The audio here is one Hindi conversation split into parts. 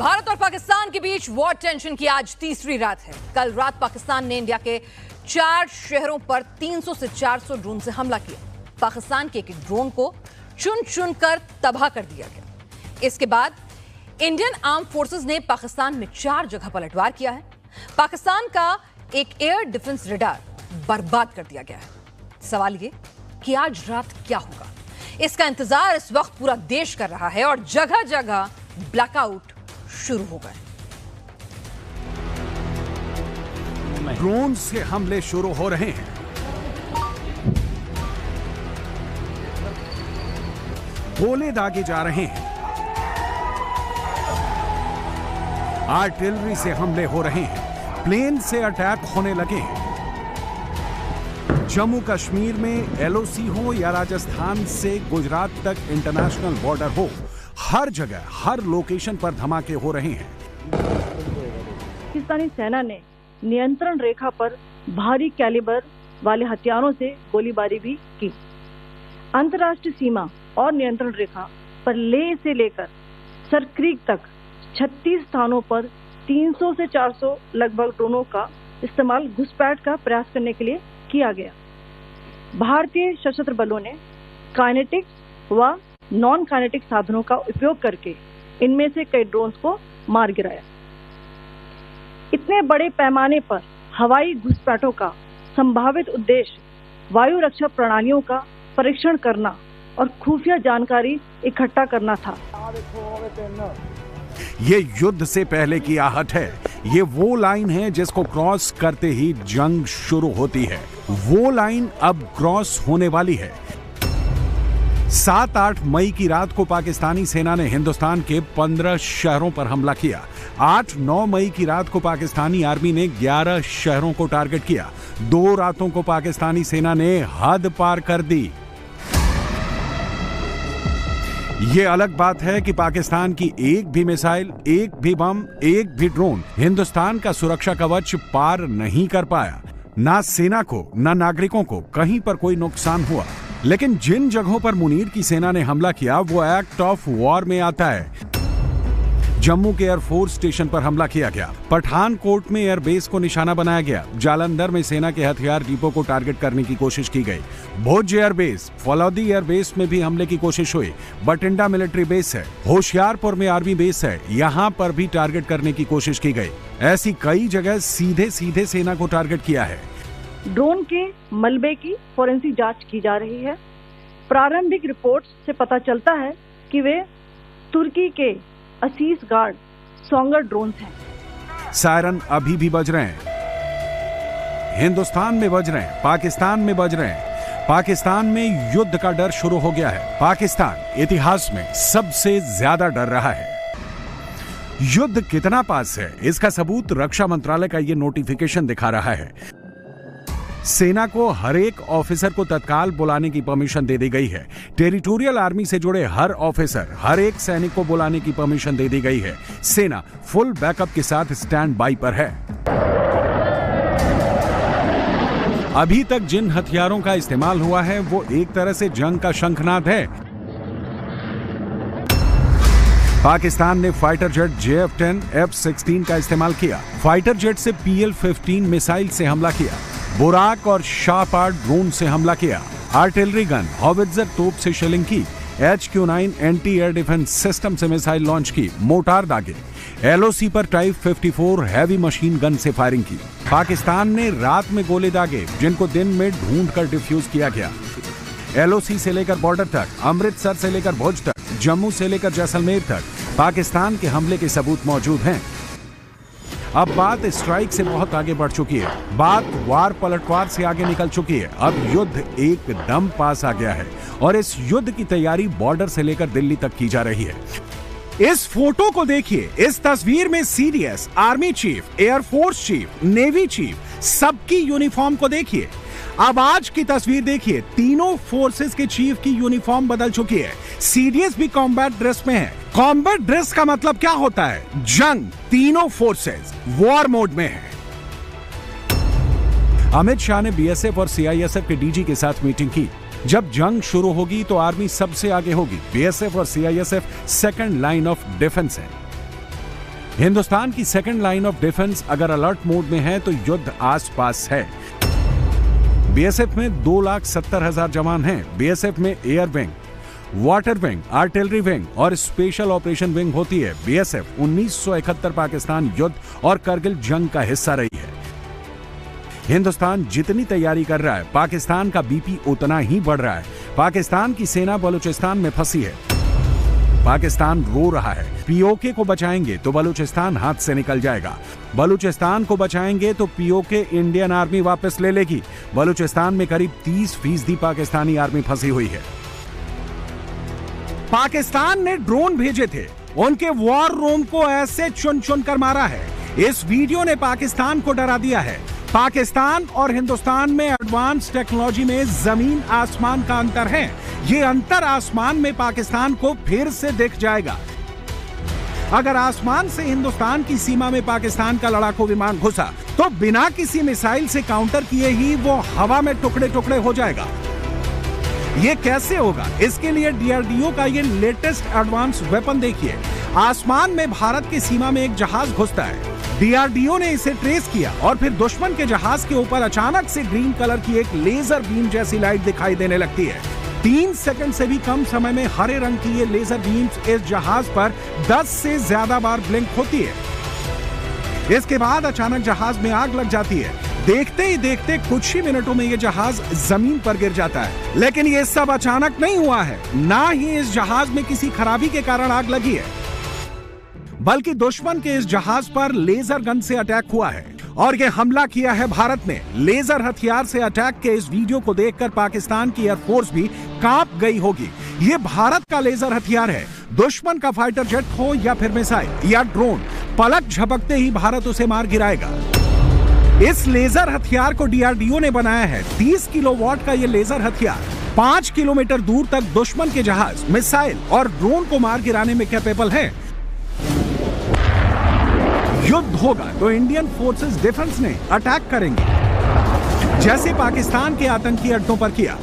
भारत और पाकिस्तान के बीच वॉर टेंशन की आज तीसरी रात है। कल रात पाकिस्तान ने इंडिया के 4 शहरों पर 300 से 400 ड्रोन से हमला किया। पाकिस्तान के एक ड्रोन को चुन चुन कर तबाह कर दिया गया। इसके बाद इंडियन आर्म फोर्सेस ने पाकिस्तान में 4 जगह पलटवार किया है। पाकिस्तान का एक एयर डिफेंस रडार बर्बाद कर दिया गया है। सवाल ये कि आज रात क्या होगा, इसका इंतजार इस वक्त पूरा देश कर रहा है और जगह जगह ब्लैकआउट शुरू हो गए। ड्रोन से हमले शुरू हो रहे हैं। गोले दागे जा रहे हैं। आर्टिलरी से हमले हो रहे हैं। प्लेन से अटैक होने लगे हैं। जम्मू कश्मीर में एलओसी हो या राजस्थान से गुजरात तक इंटरनेशनल बॉर्डर हो, हर जगह हर लोकेशन पर धमाके हो रहे हैं। पाकिस्तानी सेना ने नियंत्रण रेखा पर भारी कैलिबर वाले हथियारों से गोलीबारी भी की। अंतर्राष्ट्रीय सीमा और नियंत्रण रेखा पर लेह से लेकर सरक्रीक तक 36 स्थानों पर 300 से 400 लगभग ड्रोनों का इस्तेमाल घुसपैठ का प्रयास करने के लिए किया गया। भारतीय सशस्त्र बलों ने काइनेटिक व नॉन काइनेटिक साधनों का उपयोग करके इनमें से कई ड्रोन्स को मार गिराया। इतने बड़े पैमाने पर हवाई घुसपैठों का संभावित उद्देश्य वायु रक्षा प्रणालियों का परीक्षण करना और खुफिया जानकारी इकट्ठा करना था। ये युद्ध से पहले की आहट है। ये वो लाइन है जिसको क्रॉस करते ही जंग शुरू होती है। वो लाइन अब क्रॉस होने वाली है। 7-8 मई की रात को पाकिस्तानी सेना ने हिंदुस्तान के 15 शहरों पर हमला किया। 8-9 मई की रात को पाकिस्तानी आर्मी ने 11 शहरों को टारगेट किया। 2 रातों को पाकिस्तानी सेना ने हद पार कर दी। ये अलग बात है कि पाकिस्तान की एक भी मिसाइल, एक भी बम, एक भी ड्रोन हिंदुस्तान का सुरक्षा कवच पार नहीं कर पाया। ना सेना को ना नागरिकों को कहीं पर कोई नुकसान हुआ। लेकिन जिन जगहों पर मुनीर की सेना ने हमला किया वो एक्ट ऑफ वॉर में आता है। जम्मू के एयरफोर्स स्टेशन पर हमला किया गया। पठानकोट में एयरबेस को निशाना बनाया गया। जालंधर में सेना के हथियार डिपो को टारगेट करने की कोशिश की गई। भुज एयरबेस, फलौदी एयरबेस में भी हमले की कोशिश हुई। बटिंडा मिलिट्री बेस है, होशियारपुर में आर्मी बेस है, यहाँ पर भी टारगेट करने की कोशिश की गई। ऐसी कई जगह सीधे सीधे सेना को टारगेट किया है। ड्रोन के मलबे की फोरेंसिक जांच की जा रही है। प्रारंभिक रिपोर्ट्स से पता चलता है कि वे तुर्की के असीस गार्ड सोंगर ड्रोन्स हैं। सायरन अभी भी बज रहे हैं। हिंदुस्तान में बज रहे हैं, पाकिस्तान में बज रहे हैं। पाकिस्तान में युद्ध का डर शुरू हो गया है। पाकिस्तान इतिहास में सबसे ज्यादा डर रहा है। युद्ध कितना पास है, इसका सबूत रक्षा मंत्रालय का ये नोटिफिकेशन दिखा रहा है। सेना को हर एक ऑफिसर को तत्काल बुलाने की परमिशन दे दी गई है। टेरिटोरियल आर्मी से जुड़े हर ऑफिसर, हर एक सैनिक को बुलाने की परमिशन दे दी गई है। सेना फुल बैकअप के साथ स्टैंड बाई पर है। अभी तक जिन हथियारों का इस्तेमाल हुआ है वो एक तरह से जंग का शंखनाद है। पाकिस्तान ने फाइटर जेट JF-10, F-16 का इस्तेमाल किया। फाइटर जेट से PL-15 मिसाइल से हमला किया। बुराक और शापार्ड ड्रोन से हमला किया। आर्टिलरी गन, हॉविट्जर तोप से शेलिंग की। HQ-9 anti air defence system से मिसाइल लॉन्च की। मोटार दागे। LOC पर टाइप 54 हैवी मशीन गन से फायरिंग की। पाकिस्तान ने रात में गोले दागे जिनको दिन में ढूंढकर डिफ्यूज किया गया। LOC से लेकर बॉर्डर तक, अमृतसर से लेकर भुज तक, जम्मू से लेकर जैसलमेर तक पाकिस्तान के हमले के सबूत मौजूद हैं। अब बात स्ट्राइक से बहुत आगे बढ़ चुकी है। बात वार पलटवार से आगे निकल चुकी है। अब युद्ध एकदम पास आ गया है और इस युद्ध की तैयारी बॉर्डर से लेकर दिल्ली तक की जा रही है। इस फोटो को देखिए। इस तस्वीर में CDS, army chief, air force chief, navy chief, सबकी यूनिफॉर्म को देखिए। अब आज की तस्वीर देखिए। तीनों फोर्सेस के चीफ की यूनिफॉर्म बदल चुकी है। CDS भी कॉम्बैट ड्रेस में है। कॉम्बैट ड्रेस का मतलब क्या होता है? जंग। तीनों फोर्सेस वॉर मोड में है। अमित शाह ने BSF और CISF के DG के साथ मीटिंग की। जब जंग शुरू होगी तो आर्मी सबसे आगे होगी। BSF और CISF second line of defence है। हिंदुस्तान की सेकंड लाइन ऑफ डिफेंस अगर अलर्ट मोड में है तो युद्ध आसपास है। बीएसएफ में 2,70,000 जवान हैं। बीएसएफ में air wing, water wing, artillery wing और स्पेशल ऑपरेशन विंग होती है। बीएसएफ 1971 पाकिस्तान युद्ध और करगिल जंग का हिस्सा रही है। हिंदुस्तान जितनी तैयारी कर रहा है, पाकिस्तान का बीपी उतना ही बढ़ रहा है। पाकिस्तान की सेना बलूचिस्तान में फंसी है। पाकिस्तान रो रहा है। पीओके को बचाएंगे तो बलूचिस्तान हाथ से निकल जाएगा। बलूचिस्तान को बचाएंगे तो पीओके इंडियन आर्मी वापस ले लेगी। बलूचिस्तान में करीब 30% पाकिस्तानी आर्मी फंसी हुई है। पाकिस्तान ने ड्रोन भेजे थे, उनके वॉर रूम को ऐसे चुन चुन कर मारा है। इस वीडियो ने पाकिस्तान को डरा दिया है। पाकिस्तान और हिंदुस्तान में एडवांस टेक्नोलॉजी में जमीन आसमान का अंतर है। ये अंतर आसमान में पाकिस्तान को फिर से दिख जाएगा। अगर आसमान से हिंदुस्तान की सीमा में पाकिस्तान का लड़ाकू विमान घुसा तो बिना किसी मिसाइल से काउंटर किए ही वो हवा में टुकड़े टुकड़े हो जाएगा। ये कैसे होगा? इसके लिए डीआरडीओ का ये लेटेस्ट एडवांस वेपन देखिए। आसमान में भारत की सीमा में एक जहाज घुसता है। डीआरडीओ ने इसे ट्रेस किया और फिर दुश्मन के जहाज के ऊपर अचानक से ग्रीन कलर की एक लेजर बीम जैसी लाइट दिखाई देने लगती है। 3 सेकंड से भी कम समय में हरे रंग की ये लेजर बीम्स इस जहाज पर 10 से ज्यादा बार ब्लिंक होती है। इसके बाद अचानक जहाज में आग लग जाती है। देखते ही देखते कुछ ही मिनटों में ये जहाज जमीन पर गिर जाता है। लेकिन ये सब अचानक नहीं हुआ है, ना ही इस जहाज में किसी खराबी के कारण आग लगी है, बल्कि दुश्मन के इस जहाज पर लेजर गन से अटैक हुआ है और ये हमला किया है भारत ने। लेजर हथियार से अटैक के इस वीडियो को देखकर पाकिस्तान की एयरफोर्स भी कांप गई होगी। ये भारत का लेजर हथियार है। दुश्मन का फाइटर जेट हो या फिर मिसाइल या ड्रोन, पलक झपकते ही भारत उसे मार गिराएगा। इस लेजर हथियार को डीआरडीओ ने बनाया है। 30 किलोवाट का ये लेजर हथियार 5 किलोमीटर दूर तक दुश्मन के जहाज, मिसाइल और ड्रोन को मार गिराने में कैपेबल है। युद्ध होगा तो इंडियन फोर्सेस डिफेंस ने अटैक करेंगे, जैसे पाकिस्तान के आतंकी अड्डों पर किया।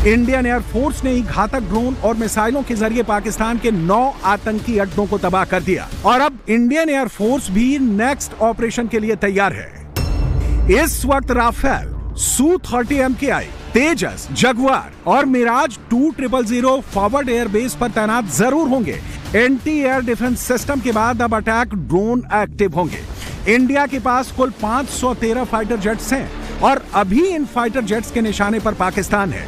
इंडियन एयरफोर्स ने ही घातक ड्रोन और मिसाइलों के जरिए पाकिस्तान के 9 आतंकी अड्डों को तबाह कर दिया और अब इंडियन एयरफोर्स भी नेक्स्ट ऑपरेशन के लिए तैयार है। इस वक्त राफेल, Su-30 MKI, तेजस, जगुआर और मिराज 2000 फॉरवर्ड एयरबेस पर तैनात जरूर होंगे। एंटी एयर डिफेंस सिस्टम के बाद अब अटैक ड्रोन एक्टिव होंगे। इंडिया के पास कुल 513 फाइटर जेट्स हैं और अभी इन फाइटर जेट्स के निशाने पर पाकिस्तान है।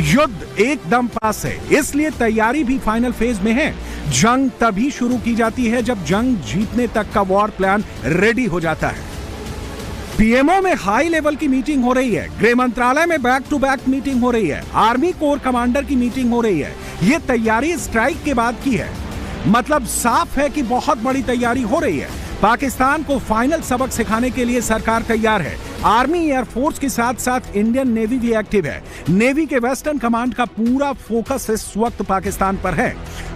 युद्ध एकदम पास है, इसलिए तैयारी भी फाइनल फेज में है। जंग तभी शुरू की जाती है जब जंग जीतने तक का वॉर प्लान रेडी हो जाता है। पीएमओ में हाई लेवल की मीटिंग हो रही है। गृह मंत्रालय में बैक टू बैक मीटिंग हो रही है। आर्मी कोर कमांडर की मीटिंग हो रही है। ये तैयारी स्ट्राइक के बाद की है। मतलब साफ है कि बहुत बड़ी तैयारी हो रही है। पाकिस्तान को फाइनल सबक सिखाने के लिए सरकार तैयार है। आर्मी एयरफोर्स के साथ साथ इंडियन नेवी भी एक्टिव है। नेवी के वेस्टर्न कमांड का पूरा फोकस इस वक्त पाकिस्तान पर है।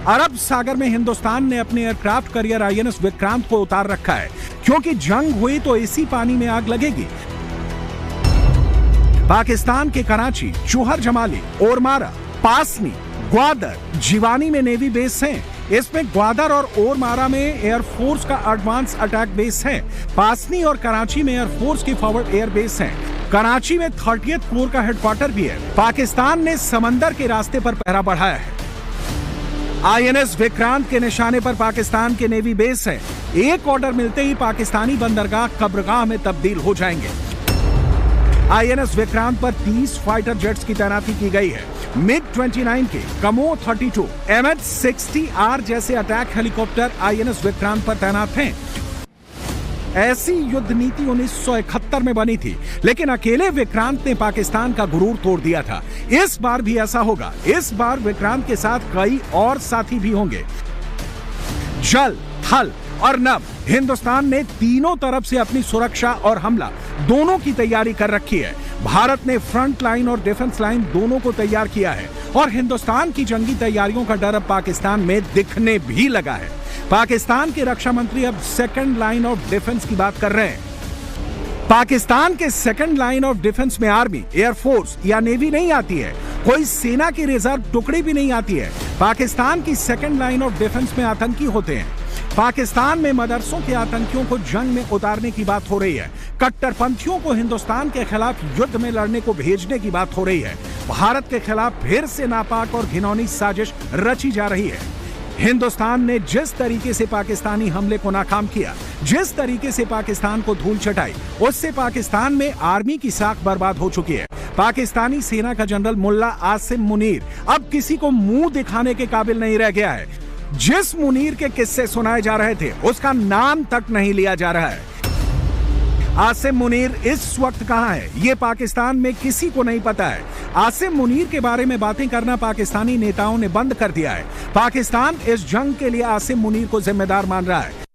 अरब सागर में हिंदुस्तान ने अपने एयरक्राफ्ट कैरियर आईएनएस विक्रांत को उतार रखा है, क्योंकि जंग हुई तो इसी पानी में आग लगेगी। पाकिस्तान के कराची, चूहर जमाली, ओरमारा, पासनी, ग्वादर, जिवानी में नेवी बेस हैं। इसमें ग्वादर और ओरमारा में एयरफोर्स का एडवांस अटैक बेस है। पासनी और कराची में एयरफोर्स की फॉरवर्ड एयर बेस है। कराची में 30th कोर का हेडक्वार्टर भी है। पाकिस्तान ने समंदर के रास्ते पर पहरा बढ़ाया है। आईएनएस विक्रांत के निशाने पर पाकिस्तान के नेवी बेस है। एक ऑर्डर मिलते ही पाकिस्तानी बंदरगाह कब्रगाह में तब्दील हो जाएंगे। आईएनएस विक्रांत पर 30 फाइटर जेट्स की तैनाती की गई है। MiG-29 के, कमो 32, MH-60R जैसे अटैक हेलीकॉप्टर आईएनएस विक्रांत पर तैनात हैं। ऐसी युद्ध नीति 1971 में बनी थी, लेकिन अकेले विक्रांत ने पाकिस्तान का गुरूर तोड़ दिया था। इस बार भी ऐसा होगा। इस बार विक्रांत के साथ कई और साथी भी होंगे। जल, थल और नभ, हिंदुस्तान ने तीनों तरफ से अपनी सुरक्षा और हमला दोनों की तैयारी कर रखी है। भारत ने फ्रंट लाइन और डिफेंस लाइन दोनों को तैयार किया है और हिंदुस्तान की जंगी तैयारियों का डर अब पाकिस्तान में दिखने भी लगा है। पाकिस्तान के रक्षा मंत्री अब सेकंड लाइन ऑफ डिफेंस की बात कर रहे हैं। पाकिस्तान के सेकंड लाइन ऑफ डिफेंस में आर्मी, एयरफोर्स या नेवी नहीं आती है। कोई सेना की रिजर्व टुकड़ी भी नहीं आती है। पाकिस्तान की सेकंड लाइन ऑफ डिफेंस में आतंकी होते हैं। पाकिस्तान में मदरसों के आतंकियों को जंग में उतारने की बात हो रही है। कट्टरपंथियों को हिंदुस्तान के खिलाफ युद्ध में लड़ने को भेजने की बात हो रही है। भारत के खिलाफ फिर से नापाक और घिनौनी साजिश रची जा रही है। हिंदुस्तान ने जिस तरीके से पाकिस्तानी हमले को नाकाम किया, जिस तरीके से पाकिस्तान को धूल चटाई, उससे पाकिस्तान में आर्मी की साख बर्बाद हो चुकी है। पाकिस्तानी सेना का जनरल मुल्ला आसिम मुनीर अब किसी को मुंह दिखाने के काबिल नहीं रह गया है। जिस मुनीर के किस्से सुनाए जा रहे थे, उसका नाम तक नहीं लिया जा रहा है। आसिम मुनीर इस वक्त कहां है, यह पाकिस्तान में किसी को नहीं पता है। आसिम मुनीर के बारे में बातें करना पाकिस्तानी नेताओं ने बंद कर दिया है। पाकिस्तान इस जंग के लिए आसिम मुनीर को जिम्मेदार मान रहा है।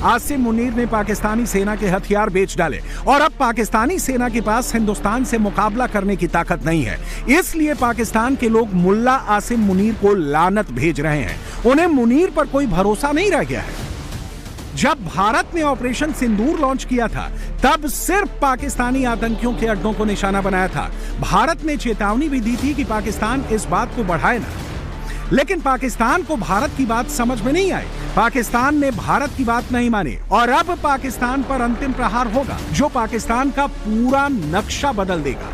आसिम मुनीर ने पाकिस्तानी सेना के हथियार बेच डाले और अब पाकिस्तानी सेना के पास हिंदुस्तान से मुकाबला करने की ताकत नहीं है। इसलिए पाकिस्तान के लोग मुल्ला आसिम मुनीर को लानत भेज रहे हैं। उन्हें मुनीर पर कोई भरोसा नहीं रह गया है। जब भारत ने ऑपरेशन सिंदूर लॉन्च किया था, तब सिर्फ पाकिस्तानी आतंकियों के अड्डों को निशाना बनाया था। भारत ने चेतावनी भी दी थी कि पाकिस्तान इस बात को बढ़ाए ना, लेकिन पाकिस्तान को भारत की बात समझ में नहीं आई। पाकिस्तान ने भारत की बात नहीं मानी और अब पाकिस्तान पर अंतिम प्रहार होगा, जो पाकिस्तान का पूरा नक्शा बदल देगा।